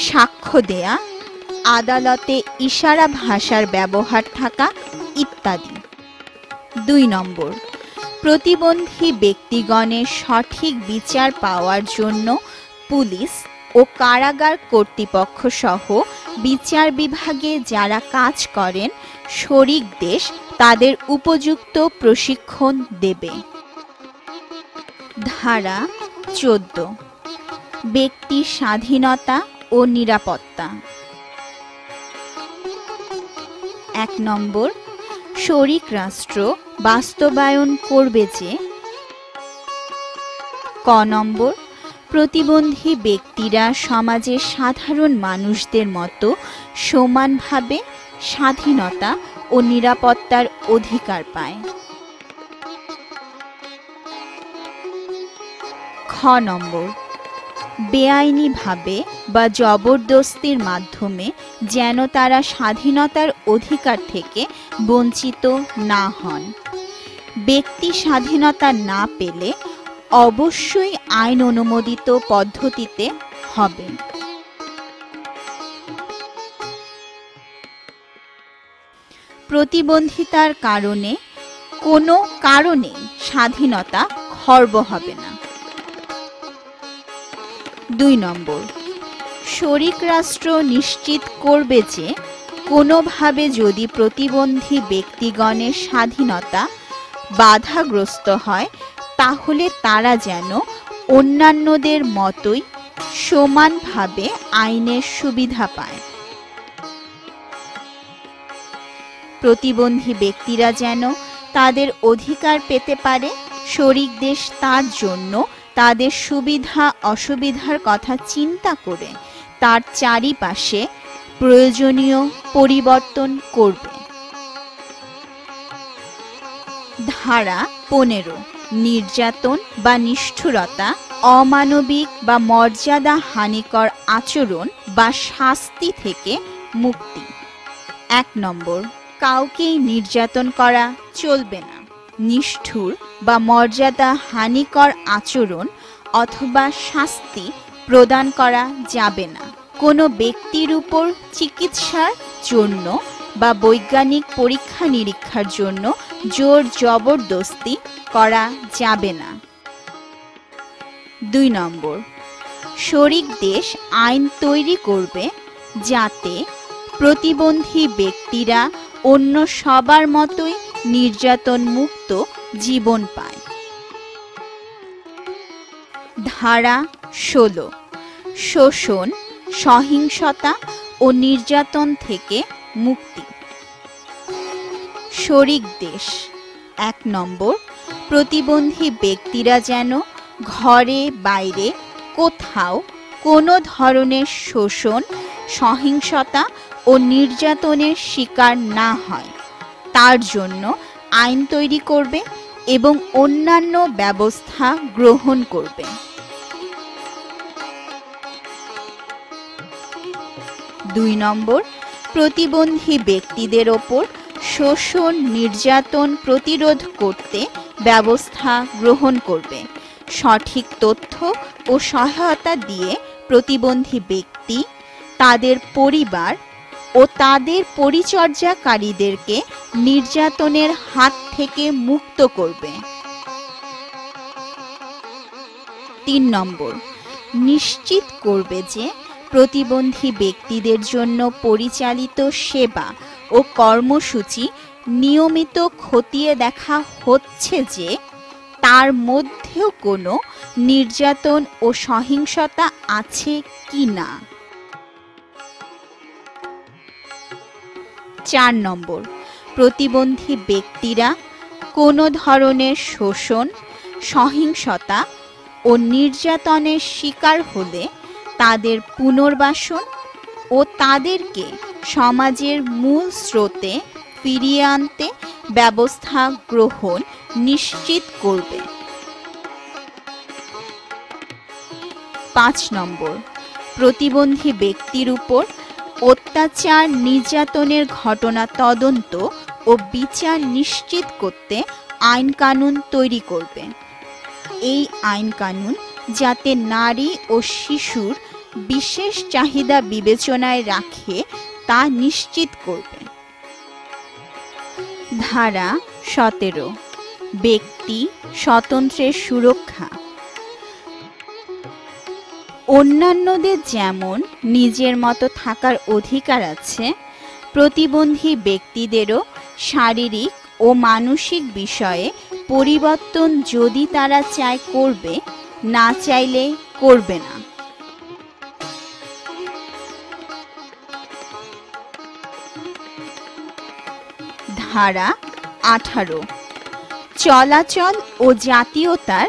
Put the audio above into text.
সাক্ষ্য দেয়া, আদালতে ইশারা ভাষার ব্যবহার থাকা ইত্যাদি। 2 নম্বর, প্রতিবন্ধী ব্যক্তিগণের সঠিক বিচার পাওয়ার জন্য পুলিশ ও কারাগার কর্তৃপক্ষ সহ বিচার বিভাগে যারা কাজ করেন শরিক দেশ তাদের উপযুক্ত প্রশিক্ষণ দেবে। ধারা 14, ব্যক্তি স্বাধীনতা ও নিরাপত্তা। 1 নম্বর, শরিক রাষ্ট্র বাস্তবায়ন করবে যে ক নম্বর, প্রতিবন্ধী ব্যক্তিরা সমাজের সাধারণ মানুষদের মতো সমানভাবে স্বাধীনতা ও নিরাপত্তার অধিকার পায়। খ নম্বর, বেআইনিভাবে বা জবরদস্তির মাধ্যমে যেন তারা স্বাধীনতার অধিকার থেকে বঞ্চিত না হন। ব্যক্তি স্বাধীনতা না পেলে অবশ্যই আইন অনুমোদিত পদ্ধতিতে হবে। প্রতিবন্ধিতার কারণে কোনো কারণে স্বাধীনতা খর্ব হবে না। 2 নম্বর, শরিক রাষ্ট্র নিশ্চিত করবে যে কোনোভাবে যদি প্রতিবন্ধী ব্যক্তিগণের স্বাধীনতা বাধাগ্রস্ত হয় তাহলে তারা যেন অন্যান্যদের মতোই সমানভাবে আইনের সুবিধা পায়। প্রতিবন্ধী ব্যক্তিরা যেন তাদের অধিকার পেতে পারে, শরিক দেশ তার জন্য তাদের সুবিধা অসুবিধার কথা চিন্তা করে তার চারিপাশে প্রয়োজনীয় পরিবর্তন করবে। ধারা 15, নির্যাতন বা নিষ্ঠুরতা, অমানবিক বা মর্যাদা হানিকর আচরণ বা শাস্তি থেকে মুক্তি। 1 নম্বর, কাউকেই নির্যাতন করা চলবে না। নিষ্ঠুর বা মর্যাদা হানিকর আচরণ অথবা শাস্তি প্রদান করা যাবে না। কোনো ব্যক্তির উপর চিকিৎসার জন্য বা বৈজ্ঞানিক পরীক্ষা নিরীক্ষার জন্য জোর জবরদস্তি করা যাবে না। 2 নম্বর, শরিক দেশ আইন তৈরি করবে যাতে প্রতিবন্ধী ব্যক্তিরা অন্য সবার মতোই নির্যাতন মুক্ত জীবন পায়। ধারা 16, শোষণ, সহিংসতা ও নির্যাতন থেকে মুক্তি। শরিক দেশ 1 নম্বর, প্রতিবন্ধী ব্যক্তিরা যেন ঘরে বাইরে কোথাও কোনো ধরনের শোষণ, সহিংসতা ও নির্যাতনের শিকার না হয় তার জন্য আইন তৈরি করবে এবং অন্যান্য ব্যবস্থা গ্রহণ করবে। 2 নম্বর, প্রতিবন্ধী ব্যক্তিদের ওপর শোষণ নির্যাতন প্রতিরোধ করতে ব্যবস্থা গ্রহণ করবে। সঠিক তথ্য ও সহায়তা দিয়ে প্রতিবন্ধী ব্যক্তি, তাদের পরিবার ও তাদের পরিচর্যাকারীদেরকে নির্যাতনের হাত থেকে মুক্ত করবে। 3 নম্বর, নিশ্চিত করবে যে প্রতিবন্ধী ব্যক্তিদের জন্য পরিচালিত সেবা ও কর্মসূচি নিয়মিত খতিয়ে দেখা হচ্ছে যে তার মধ্যেও কোনো নির্যাতন ও সহিংসতা আছে কি না। 4 নম্বর, প্রতিবন্ধী ব্যক্তিরা কোনো ধরনের শোষণ, সহিংসতা ও নির্যাতনের শিকার হলে তাদের পুনর্বাসন ও তাদেরকে সমাজের মূল স্রোতে ফিরিয়ে আনতে ব্যবস্থা গ্রহণ নিশ্চিত করবে। 5 নম্বর, প্রতিবন্ধী ব্যক্তির উপর অত্যাচার নির্যাতনের ঘটনা তদন্ত ও বিচার নিশ্চিত করতে আইন কানুন তৈরি করবে। এই আইন কানুন যাতে নারী ও শিশুর বিশেষ চাহিদা বিবেচনায় রাখে তা নিশ্চিত করবে। ধারা 17 ব্যক্তি স্বাতন্ত্র্যের সুরক্ষা। অন্যান্যদের যেমন নিজের মতো থাকার অধিকার আছে, প্রতিবন্ধী ব্যক্তিদেরও শারীরিক ও মানসিক বিষয়ে পরিবর্তন যদি তারা চায় করবে, না চাইলে করবে না। ধারা 18 চলাচল ও জাতীয়তার